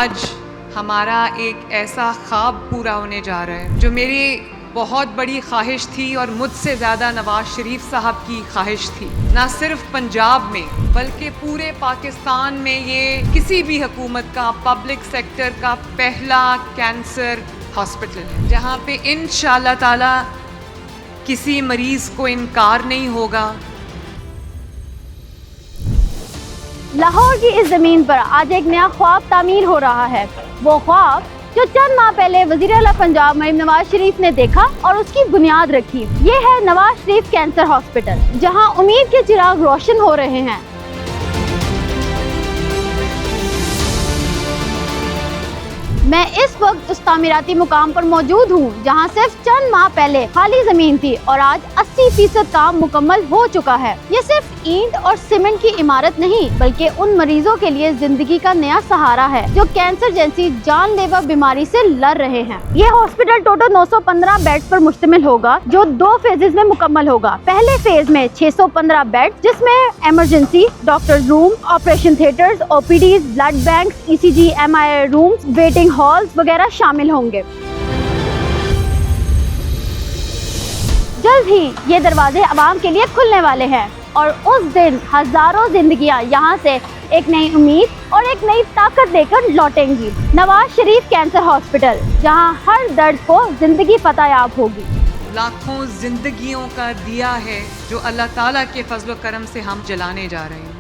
आज हमारा एक ऐसा ख्वाब पूरा होने जा रहा है जो मेरी बहुत बड़ी ख्वाहिश थी और मुझसे ज़्यादा नवाज शरीफ साहब की ख्वाहिश थी। ना सिर्फ पंजाब में बल्कि पूरे पाकिस्तान में ये किसी भी हुकूमत का पब्लिक सेक्टर का पहला कैंसर हॉस्पिटल है, जहाँ पे इंशाअल्लाह ताला किसी मरीज़ को इनकार नहीं होगा। लाहौर की इस ज़मीन पर आज एक नया ख्वाब तामीर हो रहा है। वो ख्वाब जो चंद माह पहले वज़ीर आला पंजाब मरीम नवाज शरीफ ने देखा और उसकी बुनियाद रखी। ये है नवाज शरीफ कैंसर हॉस्पिटल, जहां उम्मीद के चिराग रोशन हो रहे हैं। मैं इस वक्त उस तामीराती मुकाम पर मौजूद हूँ जहाँ सिर्फ चंद माह पहले खाली जमीन थी और आज 80% काम मुकम्मल हो चुका है। ये सिर्फ ईंट और सीमेंट की इमारत नहीं बल्कि उन मरीजों के लिए जिंदगी का नया सहारा है जो कैंसर जैसी जानलेवा बीमारी से लड़ रहे हैं। ये हॉस्पिटल टोटल 915 बेड्स पर मुश्तमिल होगा जो 2 फेजेज में मुकम्मल होगा। पहले फेज में 615 बेड जिसमें emergency, doctors room, operation theatres, OPDs, blood bank, ECG, MRI rooms, waiting halls वगैरह शामिल होंगे। जल्द ही ये दरवाजे आवाम के लिए खुलने वाले हैं और उस दिन हजारों जिंदगियां यहाँ से एक नई उम्मीद और एक नई ताकत लेकर लौटेंगी। नवाज शरीफ कैंसर हॉस्पिटल, जहाँ हर दर्द को जिंदगी फतेयाब होगी। लाखों जिंदगियों का दिया है जो अल्लाह ताला के फजल व करम से हम जलाने जा रहे हैं।